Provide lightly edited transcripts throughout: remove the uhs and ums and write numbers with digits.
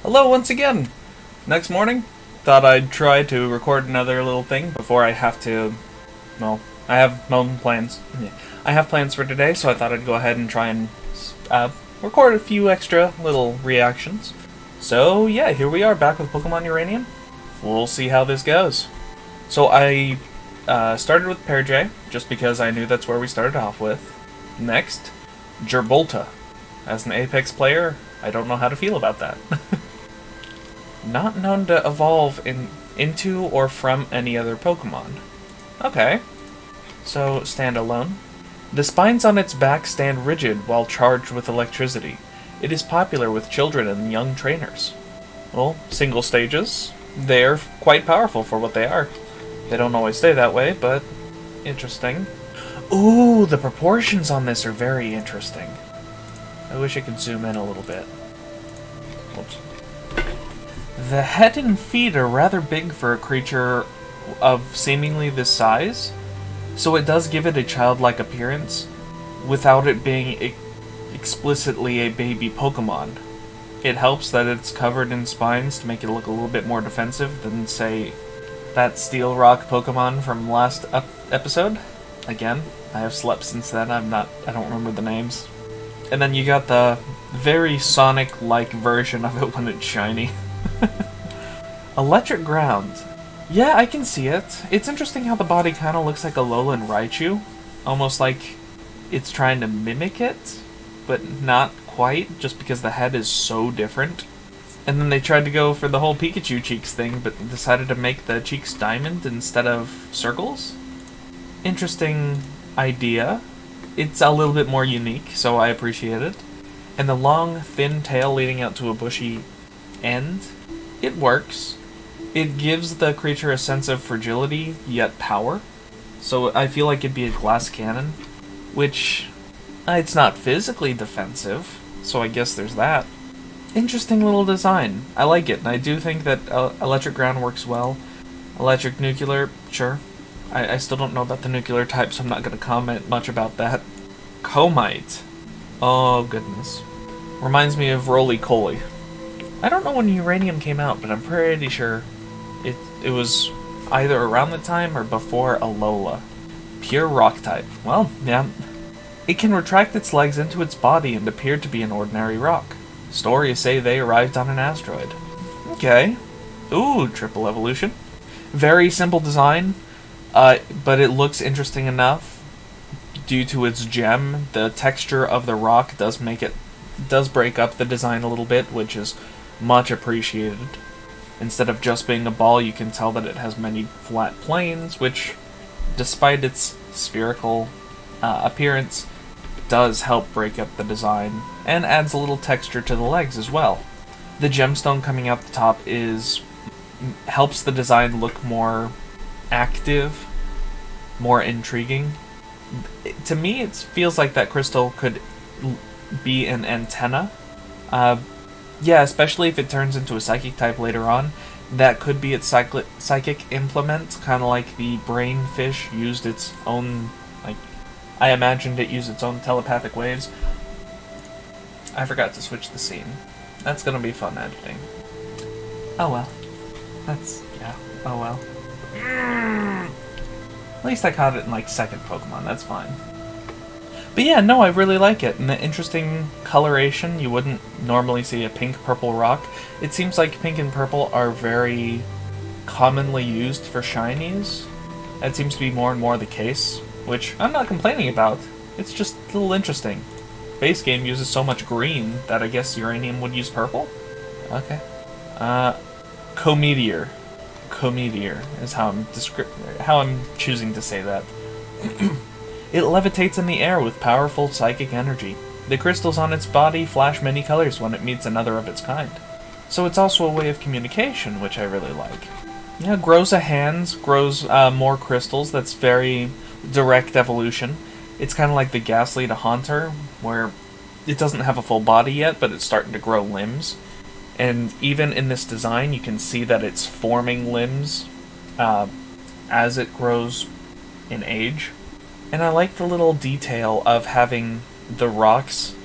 Hello once again! Next morning, thought I'd try to record another little thing before I have to... Well, I have my own plans. Yeah. I have plans for today, so I thought I'd go ahead and try and record a few extra little reactions. So yeah, here we are back with Pokemon Uranium. We'll see how this goes. So I started with Pearjay, just because I knew that's where we started off with. Next, Gerbolta. As an Apex player, I don't know how to feel about that. Not known to evolve into or from any other Pokemon. Okay. So, standalone. The spines on its back stand rigid while charged with electricity. It is popular with children and young trainers. Well, single stages. They're quite powerful for what they are. They don't always stay that way, but interesting. Ooh, the proportions on this are very interesting. I wish I could zoom in a little bit. Whoops. The head and feet are rather big for a creature of seemingly this size, so it does give it a childlike appearance, without it being explicitly a baby Pokemon. It helps that it's covered in spines to make it look a little bit more defensive than, say, that Steel Rock Pokemon from last episode. Again, I have slept since then, I don't remember the names. And then you got the very Sonic-like version of it when it's shiny. Electric Ground. Yeah, I can see it. It's interesting how the body kind of looks like a Alolan Raichu. Almost like it's trying to mimic it, but not quite, just because the head is so different. And then they tried to go for the whole Pikachu cheeks thing, but decided to make the cheeks diamond instead of circles. Interesting idea. It's a little bit more unique, so I appreciate it. And the long, thin tail leading out to a bushy end, it works. It gives the creature a sense of fragility, yet power. So I feel like it'd be a glass cannon, which, it's not physically defensive, so I guess there's that. Interesting little design. I like it, and I do think that Electric Ground works well. Electric Nuclear, sure. I still don't know about the nuclear type, so I'm not going to comment much about that. Comite. Oh, goodness. Reminds me of Roly-Poly. I don't know when Uranium came out, but I'm pretty sure it was either around the time or before Alola. Pure rock type. Well, yeah. It can retract its legs into its body and appear to be an ordinary rock. Stories say they arrived on an asteroid. Okay. Ooh, triple evolution. Very simple design. But it looks interesting enough due to its gem. The texture of the rock does break up the design a little bit, which is much appreciated. Instead of just being a ball, you can tell that it has many flat planes, which, despite its spherical appearance, does help break up the design, and adds a little texture to the legs as well. The gemstone coming out the top helps the design look more active, more intriguing. To me, it feels like that crystal could be an antenna. Yeah, especially if it turns into a psychic type later on. That could be its psychic implement, kind of like the brain fish used its own, I imagined it used its own telepathic waves. I forgot to switch the scene. That's gonna be fun editing. Oh well. Yeah, oh well. At least I caught it in, second Pokemon, that's fine. But yeah, no, I really like it. And the interesting coloration, you wouldn't normally see a pink-purple rock. It seems like pink and purple are very commonly used for shinies. That seems to be more and more the case, which I'm not complaining about. It's just a little interesting. Base game uses so much green that I guess Uranium would use purple? Okay. Cometeor. Cometeor is how I'm choosing to say that. It levitates in the air with powerful psychic energy. The crystals on its body flash many colors when it meets another of its kind. So it's also a way of communication, which I really like. Yeah, grows a hand, grows more crystals. That's very direct evolution. It's kind of like the Ghastly to Haunter, where it doesn't have a full body yet, but it's starting to grow limbs. And even in this design, you can see that it's forming limbs as it grows in age. And I like the little detail of having the rocks,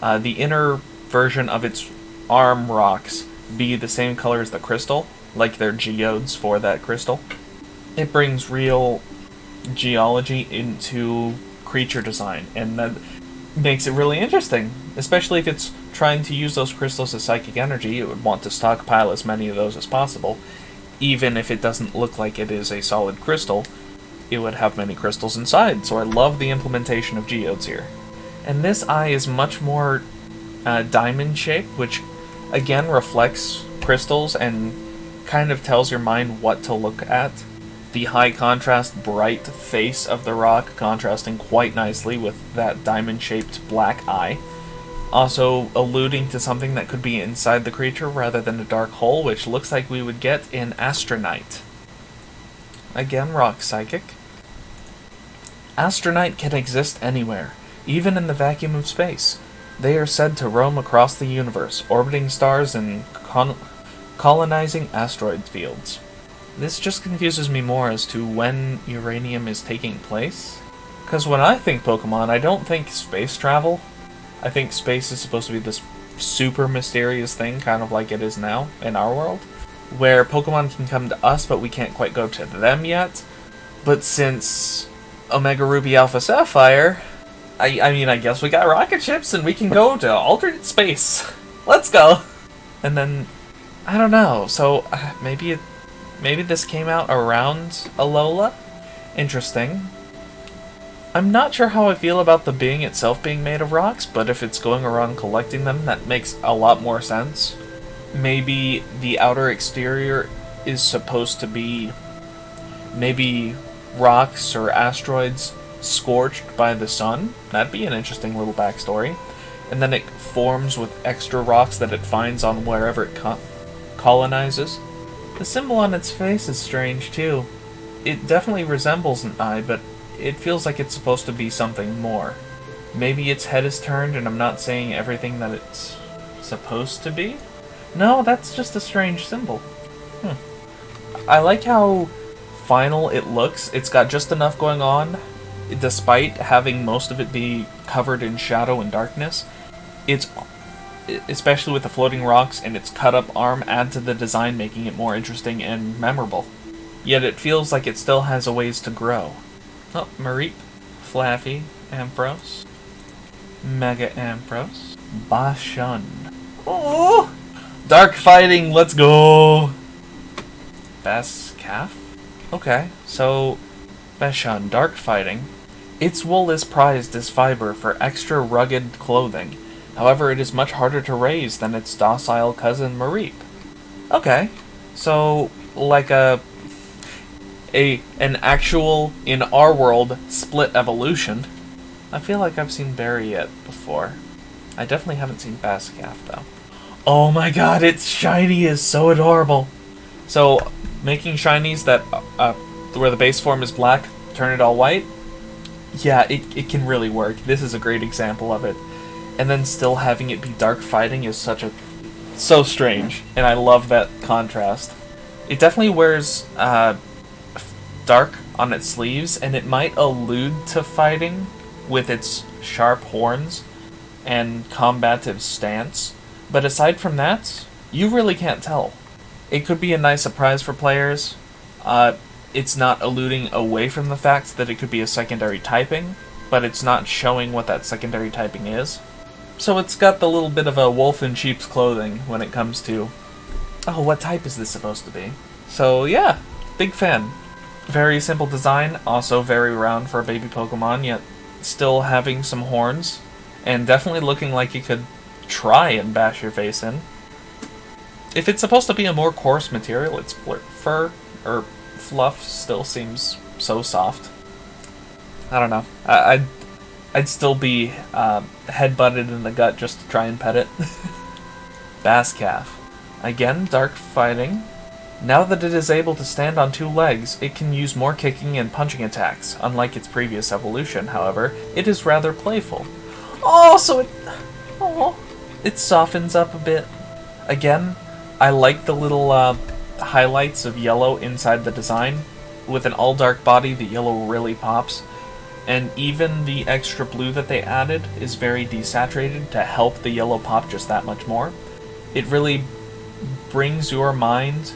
the inner version of its arm rocks be the same color as the crystal, like they're geodes for that crystal. It brings real geology into creature design, and that makes it really interesting, especially if it's trying to use those crystals as psychic energy. It would want to stockpile as many of those as possible. Even if it doesn't look like it is a solid crystal, it would have many crystals inside, so I love the implementation of geodes here. And this eye is much more diamond shaped, which again reflects crystals and kind of tells your mind what to look at. The high contrast, bright face of the rock contrasting quite nicely with that diamond shaped black eye. Also alluding to something that could be inside the creature rather than a dark hole, which looks like we would get in Astronite. Again, rock psychic. Astronite can exist anywhere, even in the vacuum of space. They are said to roam across the universe, orbiting stars and colonizing asteroid fields. This just confuses me more as to when Uranium is taking place. Because when I think Pokemon, I don't think space travel. I think space is supposed to be this super mysterious thing, kind of like it is now in our world, where Pokemon can come to us, but we can't quite go to them yet. But since Omega Ruby Alpha Sapphire, I mean, I guess we got rocket ships and we can go to alternate space. Let's go! And then, I don't know, so maybe this came out around Alola? Interesting. I'm not sure how I feel about the being itself being made of rocks, but if it's going around collecting them, that makes a lot more sense. Maybe the outer exterior is supposed to be maybe rocks or asteroids scorched by the sun. That'd be an interesting little backstory. And then it forms with extra rocks that it finds on wherever it colonizes. The symbol on its face is strange too. It definitely resembles an eye, but it feels like it's supposed to be something more. Maybe its head is turned and I'm not saying everything that it's supposed to be? No, that's just a strange symbol. I like how final it looks. It's got just enough going on, despite having most of it be covered in shadow and darkness. It's, especially with the floating rocks and its cut-up arm, add to the design, making it more interesting and memorable. Yet it feels like it still has a ways to grow. Oh, Mareep, Flaffy, Ampros, Mega Ampros, Bashun. Oh! Dark fighting, let's go! Bascaf? Okay, so Bashun, dark fighting. Its wool is prized as fiber for extra rugged clothing. However, it is much harder to raise than its docile cousin Mareep. Okay, so like an actual, in our world, split evolution. I feel like I've seen Barry yet before. I definitely haven't seen Bascaf though. Oh my god, its shiny is so adorable! So, making shinies that, where the base form is black, turn it all white? Yeah, it can really work. This is a great example of it. And then still having it be dark fighting is so strange, and I love that contrast. It definitely wears, dark on its sleeves, and it might allude to fighting with its sharp horns and combative stance, but aside from that, you really can't tell. It could be a nice surprise for players. It's not alluding away from the fact that it could be a secondary typing, but it's not showing what that secondary typing is. So it's got the little bit of a wolf in sheep's clothing when it comes to, oh, what type is this supposed to be? So yeah, big fan. Very simple design, also very round for a baby Pokemon, yet still having some horns, and definitely looking like you could try and bash your face in. If it's supposed to be a more coarse material, its fur or fluff still seems so soft. I don't know. I'd still be head-butted in the gut just to try and pet it. Bascaf. Again, dark fighting. Now that it is able to stand on two legs, it can use more kicking and punching attacks. Unlike its previous evolution, however, it is rather playful. Oh, so it softens up a bit. Again, I like the little highlights of yellow inside the design. With an all-dark body, the yellow really pops. And even the extra blue that they added is very desaturated to help the yellow pop just that much more. It really brings your mind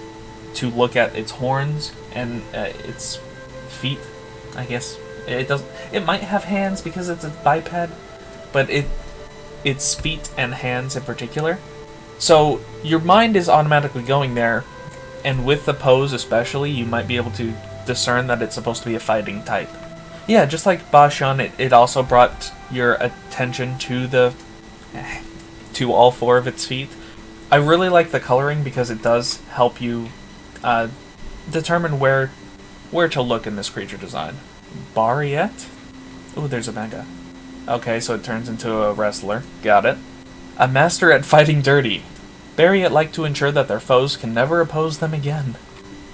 to look at its horns and its feet, I guess. It doesn't. It might have hands because it's a biped, but its feet and hands in particular. So your mind is automatically going there, and with the pose especially, you might be able to discern that it's supposed to be a fighting type. Yeah, just like Bashan, it also brought your attention to all four of its feet. I really like the coloring because it does help you determine where to look in this creature design. Bariet? Ooh, there's a mega. Okay, so it turns into a wrestler. Got it. A master at fighting dirty. Bariet like to ensure that their foes can never oppose them again.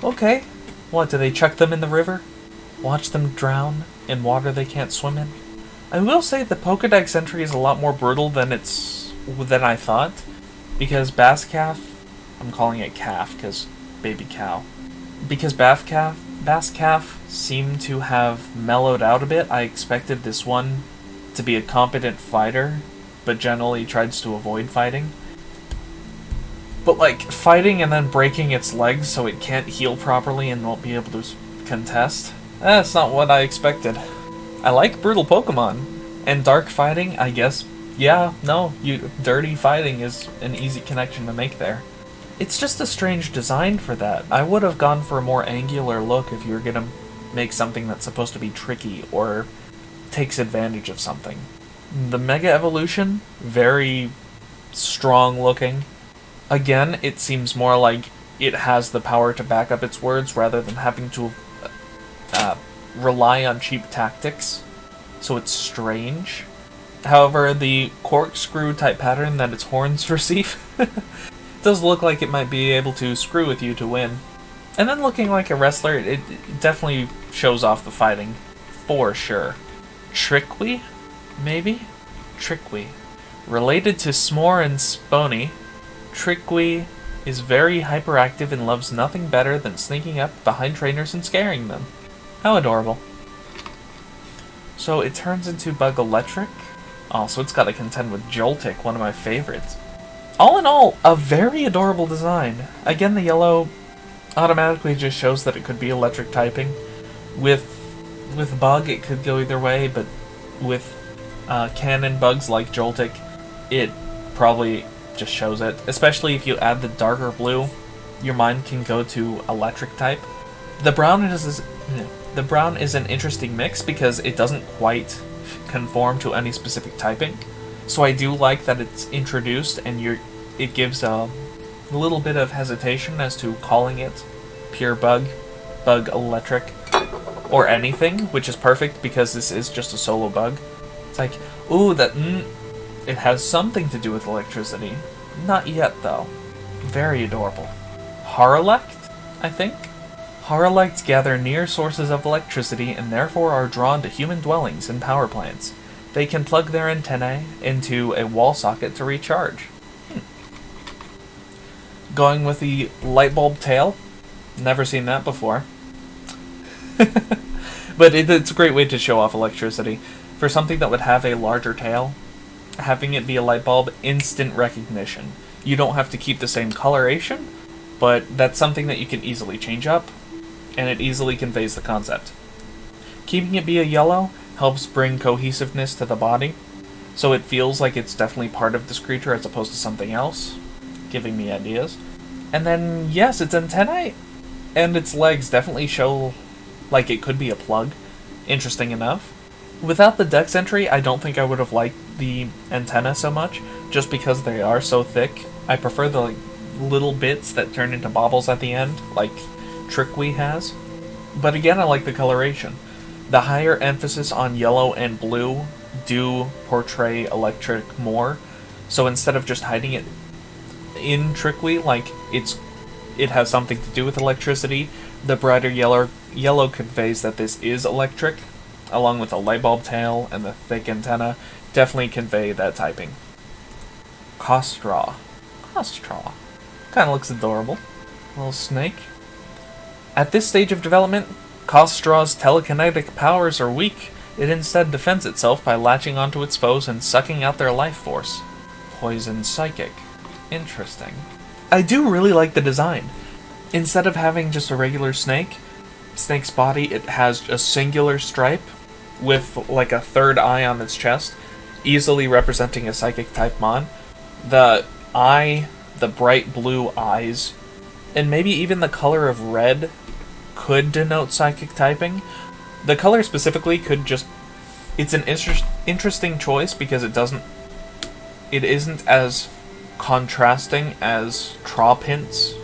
Okay. What, do they chuck them in the river? Watch them drown in water they can't swim in? I will say the Pokedex entry is a lot more brutal than I thought. Because Bascalf, I'm calling it calf because baby cow. Because Bascalf seemed to have mellowed out a bit. I expected this one to be a competent fighter, but generally tries to avoid fighting. But like, fighting and then breaking its legs so it can't heal properly and won't be able to contest? That's not what I expected. I like brutal Pokemon. And dark fighting, I guess, yeah, no, dirty fighting is an easy connection to make there. It's just a strange design for that. I would have gone for a more angular look if you were gonna make something that's supposed to be tricky or takes advantage of something. The Mega Evolution, very strong looking. Again, it seems more like it has the power to back up its words rather than having to rely on cheap tactics. So it's strange. However, the corkscrew type pattern that its horns receive does look like it might be able to screw with you to win. And then looking like a wrestler, it definitely shows off the fighting, for sure. Trickwy? Maybe? Trickwy. Related to S'more and Spony, Trickwy is very hyperactive and loves nothing better than sneaking up behind trainers and scaring them. How adorable. So it turns into Bug Electric. Also, it's got to contend with Joltik, one of my favorites. All in all, a very adorable design. Again, the yellow automatically just shows that it could be electric typing. With Bug, it could go either way, but with cannon bugs like Joltik, it probably just shows it. Especially if you add the darker blue, your mind can go to electric type. The brown is an interesting mix because it doesn't quite conform to any specific typing. So I do like that it's introduced and it gives a little bit of hesitation as to calling it pure bug electric, or anything, which is perfect because this is just a solo bug. It's like, ooh, it has something to do with electricity. Not yet, though. Very adorable. Horrelect, I think? Horrelects gather near sources of electricity and therefore are drawn to human dwellings and power plants. They can plug their antennae into a wall socket to recharge. Going with the light bulb tail. Never seen that before. But it's a great way to show off electricity. For something that would have a larger tail, having it be a light bulb, instant recognition. You don't have to keep the same coloration, but that's something that you can easily change up, and it easily conveys the concept. Keeping it be a yellow helps bring cohesiveness to the body, so it feels like it's definitely part of this creature as opposed to something else, giving me ideas. And then, yes, its antennae and its legs definitely show like it could be a plug. Interesting enough. Without the Dex entry, I don't think I would have liked the antenna so much, just because they are so thick. I prefer the little bits that turn into baubles at the end, like Trickwy has. But again, I like the coloration. The higher emphasis on yellow and blue do portray electric more, so instead of just hiding it in Trickwy, like it has something to do with electricity, the brighter yellow conveys that this is electric, along with the light bulb tail and the thick antenna, definitely convey that typing. Kostraw. Kinda looks adorable. Little snake. At this stage of development, Kostraw's telekinetic powers are weak. It instead defends itself by latching onto its foes and sucking out their life force. Poison Psychic. Interesting. I do really like the design. Instead of having just a regular snake's body, it has a singular stripe with like a third eye on its chest, easily representing a psychic type mon. The eye, the bright blue eyes, and maybe even the color of red could denote psychic typing. The color specifically could just... It's an interesting choice because it isn't as contrasting as Trawpint's.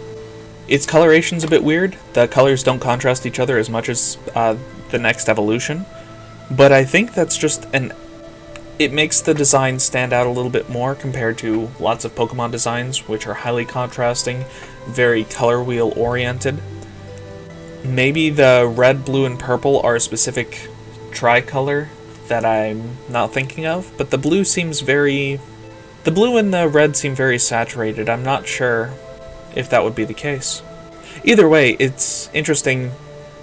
Its coloration's a bit weird. The colors don't contrast each other as much as the next evolution. But I think that's just it makes the design stand out a little bit more compared to lots of Pokemon designs, which are highly contrasting, very color wheel oriented. Maybe the red, blue, and purple are a specific tricolor that I'm not thinking of, but the blue and the red seem very saturated. I'm not sure if that would be the case. Either way, it's interesting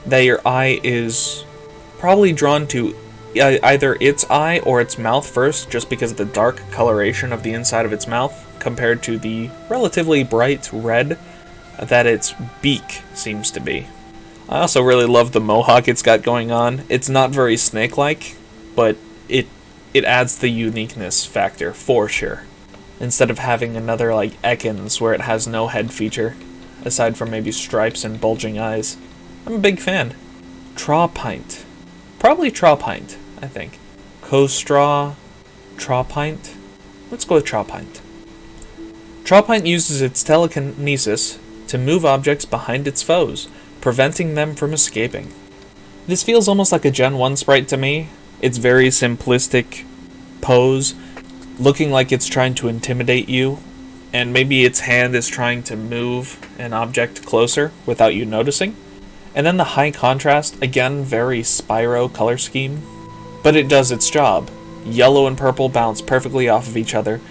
that your eye is probably drawn to either its eye or its mouth first, just because of the dark coloration of the inside of its mouth, compared to the relatively bright red that its beak seems to be. I also really love the mohawk it's got going on. It's not very snake-like, but it adds the uniqueness factor, for sure. Instead of having another like Ekans, where it has no head feature, aside from maybe stripes and bulging eyes. I'm a big fan. Trawpint. Probably Trawpint, I think. Kostraw, Trawpint. Let's go with Trawpint. Trawpint uses its telekinesis to move objects behind its foes, preventing them from escaping. This feels almost like a Gen 1 sprite to me. It's very simplistic pose, looking like it's trying to intimidate you, and maybe its hand is trying to move an object closer without you noticing. And then the high contrast, again, very Spyro color scheme, but it does its job. Yellow and purple bounce perfectly off of each other,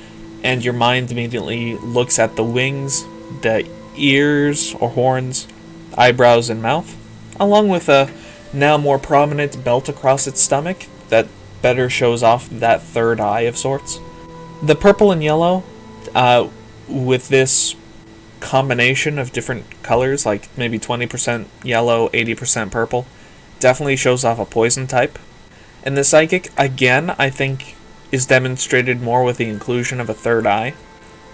and your mind immediately looks at the wings, the ears or horns, eyebrows, and mouth, along with a now more prominent belt across its stomach that better shows off that third eye of sorts. The purple and yellow, with this combination of different colors, like maybe 20% yellow, 80% purple, definitely shows off a poison type. And the psychic, again, I think is demonstrated more with the inclusion of a third eye.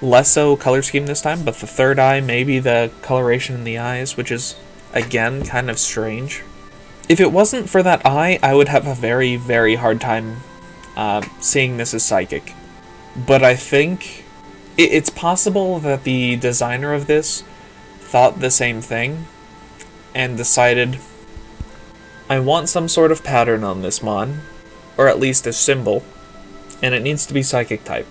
Less so color scheme this time, but the third eye, maybe the coloration in the eyes, which is, again, kind of strange. If it wasn't for that eye, I would have a very, very hard time seeing this as psychic. But I think it's possible that the designer of this thought the same thing and decided, I want some sort of pattern on this mon, or at least a symbol, and it needs to be psychic type.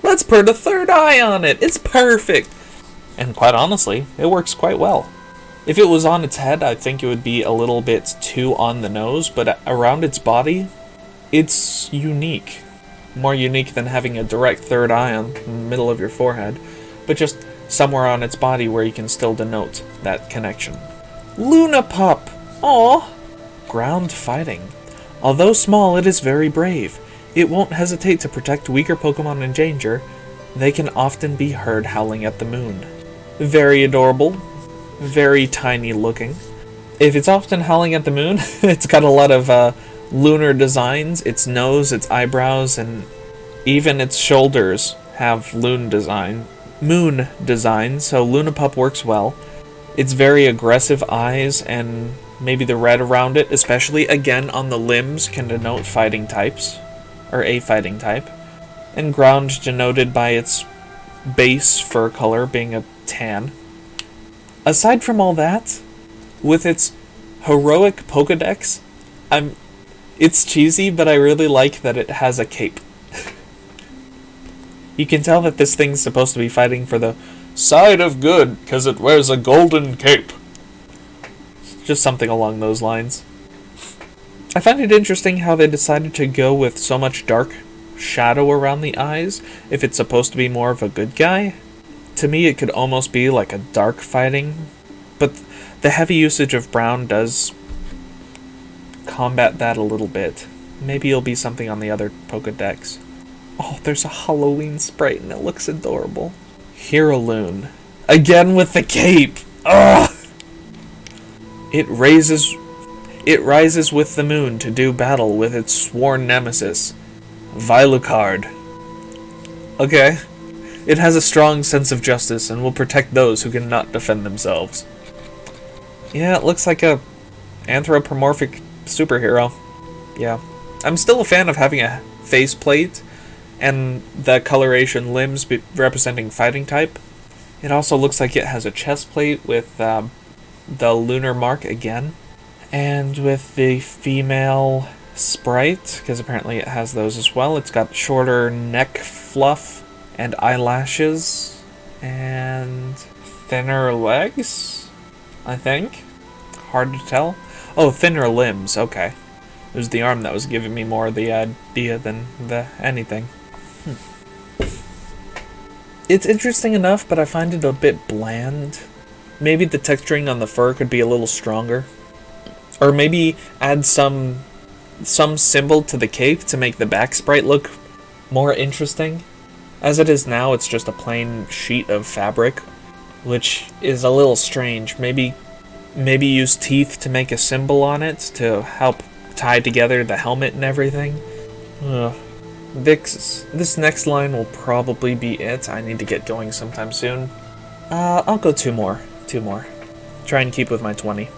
Let's put a third eye on it! It's perfect! And quite honestly, it works quite well. If it was on its head, I think it would be a little bit too on the nose, but around its body, it's unique. More unique than having a direct third eye on the middle of your forehead, but just somewhere on its body where you can still denote that connection. Luna Pup! Aww! Ground fighting. Although small, it is very brave. It won't hesitate to protect weaker Pokemon in danger. They can often be heard howling at the moon. Very adorable. Very tiny looking. If it's often howling at the moon, it's got a lot of lunar designs. Its nose, its eyebrows, and even its shoulders have moon design, so Lunapup works well. Its very aggressive eyes and maybe the red around it, especially again on the limbs, can denote fighting types, or a fighting type. And ground denoted by its base fur color being a tan. Aside from all that, with its heroic Pokedex, it's cheesy, but I really like that it has a cape. You can tell that this thing's supposed to be fighting for the side of good, because it wears a golden cape. Just something along those lines. I find it interesting how they decided to go with so much dark shadow around the eyes, if it's supposed to be more of a good guy. To me, it could almost be like a dark fighting, but the heavy usage of brown does combat that a little bit. Maybe it'll be something on the other Pokedex. Oh, there's a Halloween sprite and it looks adorable. Heirloom. Again with the cape. Ugh! It rises with the moon to do battle with its sworn nemesis, Vilucard. Okay. It has a strong sense of justice and will protect those who cannot defend themselves. Yeah, it looks like a anthropomorphic superhero. Yeah. I'm still a fan of having a faceplate and the coloration limbs representing fighting type. It also looks like it has a chest plate with the lunar mark again. And with the female sprite, because apparently it has those as well. It's got shorter neck fluff and eyelashes and thinner legs, I think. Hard to tell. Oh, thinner limbs, okay. It was the arm that was giving me more of the idea than the anything. It's interesting enough, but I find it a bit bland. Maybe the texturing on the fur could be a little stronger. Or maybe add some symbol to the cape to make the back sprite look more interesting. As it is now, it's just a plain sheet of fabric, which is a little strange. Maybe use teeth to make a symbol on it to help tie together the helmet and everything. Ugh. This next line will probably be it. I need to get going sometime soon. I'll go two more. Try and keep with my 20.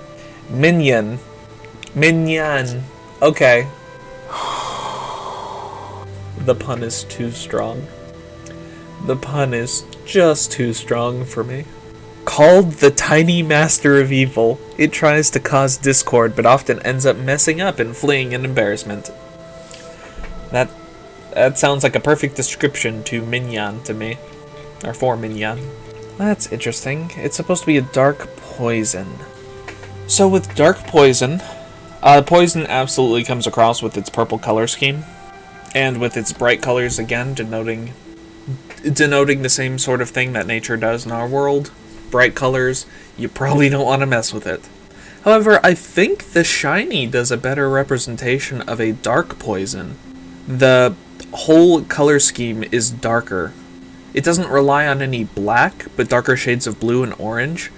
Minion. Okay. The pun is too strong. The pun is just too strong for me. Called the Tiny Master of Evil, it tries to cause discord, but often ends up messing up and fleeing in embarrassment. That sounds like a perfect description to Minion to me. Or for Minion. That's interesting. It's supposed to be a dark poison. So with dark poison, poison absolutely comes across with its purple color scheme. And with its bright colors again, denoting the same sort of thing that nature does in our world. Bright colors, you probably don't want to mess with it. However, I think the shiny does a better representation of a dark poison. The whole color scheme is darker. It doesn't rely on any black, but darker shades of blue and orange.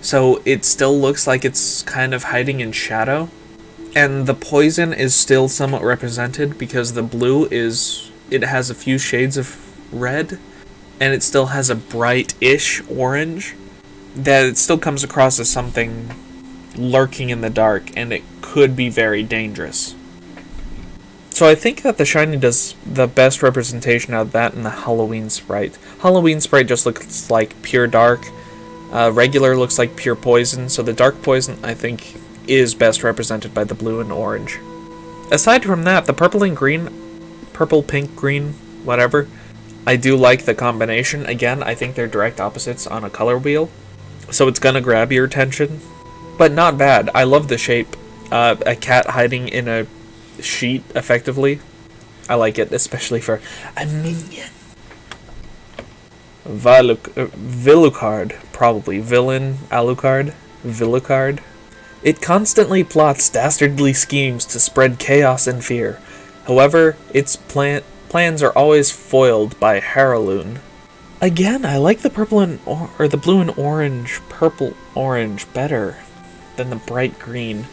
So it still looks like it's kind of hiding in shadow. And the poison is still somewhat represented because the blue it has a few shades of red. And it still has a bright-ish orange. That it still comes across as something lurking in the dark, and it could be very dangerous. So I think that the shiny does the best representation of that in the Halloween sprite. Halloween sprite just looks like pure dark. Regular looks like pure poison, so the dark poison, I think, is best represented by the blue and orange. Aside from that, the purple and green, purple, pink, green, whatever, I do like the combination. Again, I think they're direct opposites on a color wheel, so it's gonna grab your attention. But not bad. I love the shape. A cat hiding in a sheet, effectively. I like it, especially for a minion. Vilucard, probably. Villain, Alucard, Vilucard. It constantly plots dastardly schemes to spread chaos and fear. However, its plans are always foiled by Haraloon. Again, I like the purple and or the blue and orange, purple orange better than the bright green.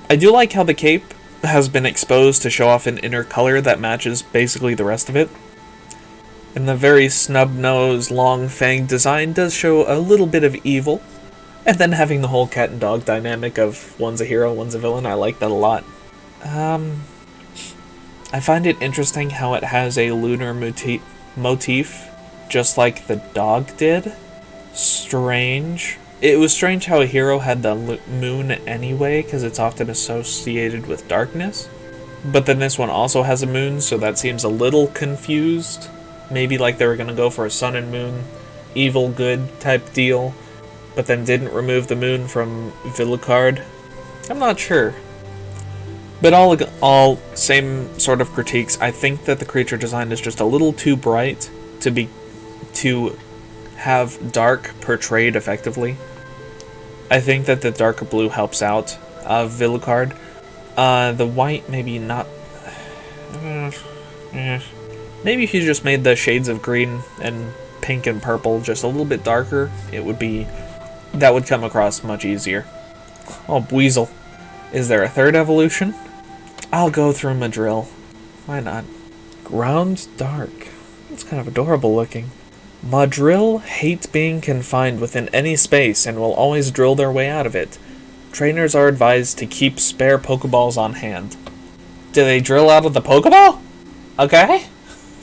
I do like how the cape has been exposed to show off an inner color that matches basically the rest of it. And the very snub-nosed, long-fanged design does show a little bit of evil. And then having the whole cat and dog dynamic of one's a hero, one's a villain, I like that a lot. I find it interesting how it has a lunar motif, just like the dog did. Strange. It was strange how a hero had the moon anyway, because it's often associated with darkness. But then this one also has a moon, so that seems a little confused. Maybe like they were going to go for a sun and moon, evil, good type deal, but then didn't remove the moon from Vilucard. I'm not sure. But all same sort of critiques. I think that the creature design is just a little too bright to have dark portrayed effectively. I think that the darker blue helps out Vilucard. The white, maybe not. Maybe if you just made the shades of green and pink and purple just a little bit darker, that would come across much easier. Oh, Weasel. Is there a third evolution? I'll go through Madrill. Why not? Ground dark. It's kind of adorable looking. Madrill hate being confined within any space and will always drill their way out of it. Trainers are advised to keep spare Pokeballs on hand. Do they drill out of the Pokeball? Okay.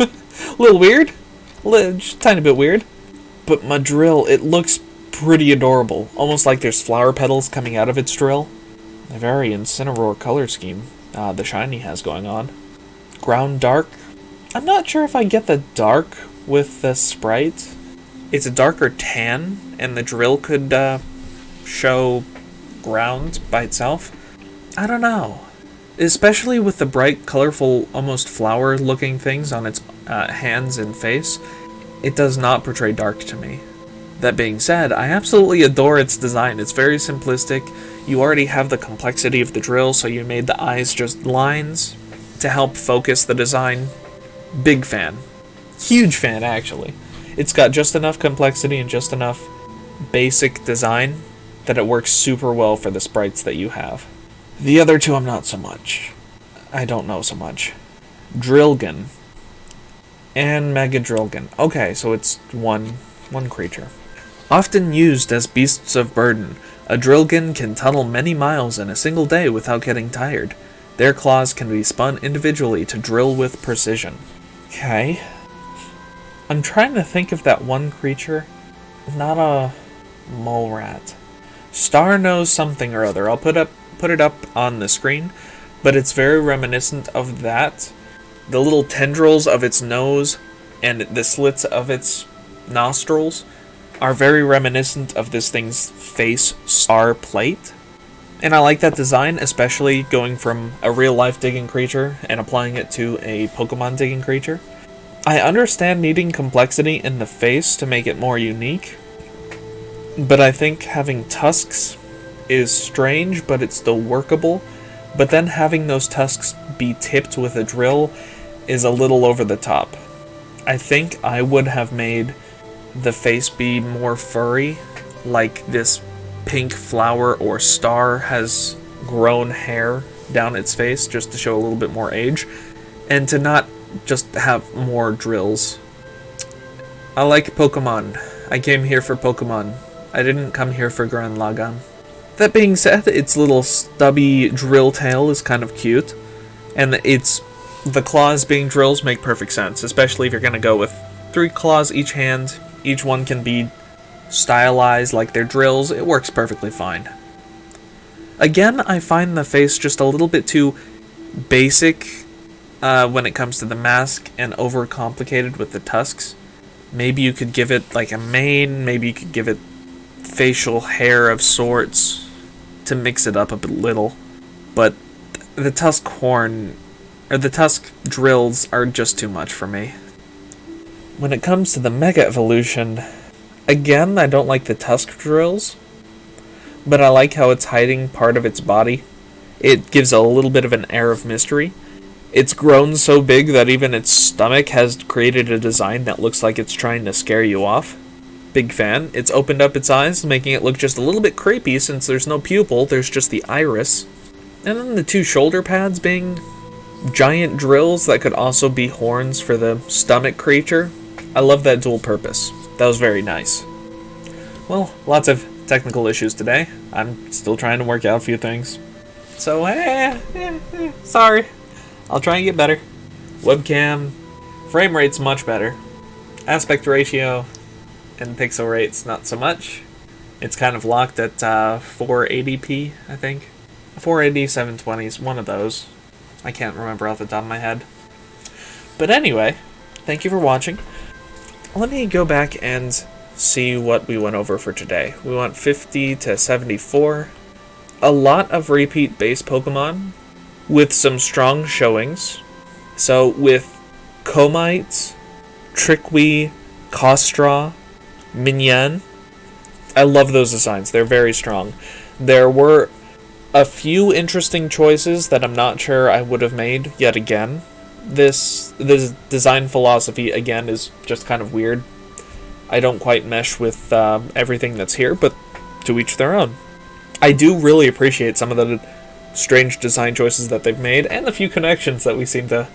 A little weird. Just a tiny bit weird. But Madrill, it looks pretty adorable. Almost like there's flower petals coming out of its drill. A very Incineroar color scheme the Shiny has going on. Ground dark. I'm not sure if I get the dark with the sprite. It's a darker tan, and the drill could show ground by itself. I don't know. Especially with the bright, colorful, almost flower-looking things on its hands and face, it does not portray dark to me. That being said, I absolutely adore its design. It's very simplistic. You already have the complexity of the drill, so you made the eyes just lines to help focus the design. Big fan. Huge fan, actually. It's got just enough complexity and just enough basic design that it works super well for the sprites that you have. The other two I'm not so much. I don't know so much. Drillgan. And Mega Drillgan. Okay, so it's one creature. Often used as beasts of burden, a Drillgan can tunnel many miles in a single day without getting tired. Their claws can be spun individually to drill with precision. Okay. I'm trying to think of that one creature. Not a mole rat. Star knows something or other. I'll put it up on the screen, but it's very reminiscent of that. The little tendrils of its nose and the slits of its nostrils are very reminiscent of this thing's face star plate. And I like that design, especially going from a real-life digging creature and applying it to a Pokemon digging creature. I understand needing complexity in the face to make it more unique, but I think having tusks is strange, but it's still workable. But then having those tusks be tipped with a drill is a little over the top. I think I would have made the face be more furry, like this pink flower or star has grown hair down its face just to show a little bit more age, and to not just have more drills. I like Pokemon. I came here for Pokemon. I didn't come here for Gurren Lagann. That being said, its little stubby drill tail is kind of cute, and the claws being drills make perfect sense, especially if you're going to go with 3 claws each hand. Each one can be stylized like they're drills. It works perfectly fine. Again, I find the face just a little bit too basic when it comes to the mask and overcomplicated with the tusks. Maybe you could give it like a mane, maybe you could give it facial hair of sorts to mix it up a little. But the tusk horn, or the tusk drills, are just too much for me. When it comes to the Mega Evolution, again, I don't like the tusk drills, but I like how it's hiding part of its body. It gives a little bit of an air of mystery. It's grown so big that even its stomach has created a design that looks like it's trying to scare you off. Big fan. It's opened up its eyes, making it look just a little bit creepy since there's no pupil, there's just the iris. And then the 2 shoulder pads being giant drills that could also be horns for the stomach creature. I love that dual purpose. That was very nice. Well, lots of technical issues today. I'm still trying to work out a few things. So, sorry. I'll try and get better. Webcam, frame rate's much better. Aspect ratio and pixel rate's not so much. It's kind of locked at 480p, I think. 480, 720 is one of those. I can't remember off the top of my head. But anyway, thank you for watching. Let me go back and see what we went over for today. We went 50 to 74. A lot of repeat base Pokemon with some strong showings. So with Comite, Trickwe, Kostra, Minyan, I love those designs. They're very strong. There were a few interesting choices that I'm not sure I would have made yet again. This design philosophy, again, is just kind of weird. I don't quite mesh with everything that's here, but to each their own. I do really appreciate some of the strange design choices that they've made, and the few connections that we seem to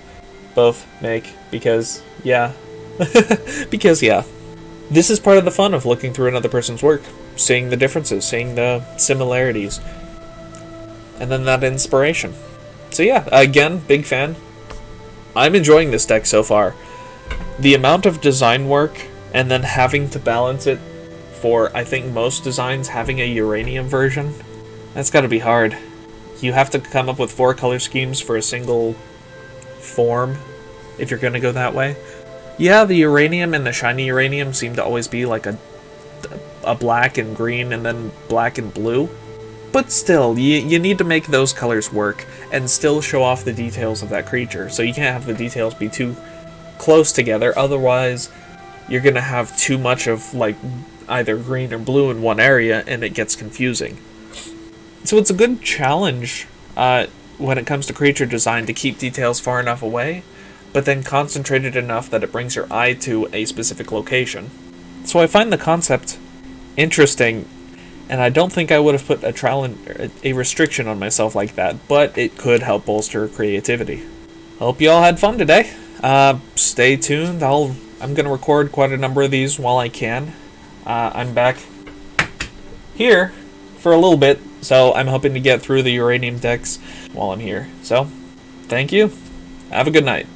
both make, because, yeah. Because, yeah. This is part of the fun of looking through another person's work, seeing the differences, seeing the similarities, and then that inspiration. So yeah, again, big fan. I'm enjoying this deck so far. The amount of design work, and then having to balance it for, I think, most designs having a uranium version, that's gotta be hard. You have to come up with 4 color schemes for a single form, if you're gonna go that way. Yeah, the uranium and the shiny uranium seem to always be like a black and green and then black and blue. But still, you need to make those colors work and still show off the details of that creature. So you can't have the details be too close together, otherwise you're going to have too much of like either green or blue in one area and it gets confusing. So it's a good challenge when it comes to creature design to keep details far enough away, but then concentrated enough that it brings your eye to a specific location. So I find the concept interesting, and I don't think I would have put a restriction on myself like that, but it could help bolster creativity. Hope you all had fun today. Stay tuned. I'm going to record quite a number of these while I can. I'm back here for a little bit, so I'm hoping to get through the uranium decks while I'm here. So, thank you. Have a good night.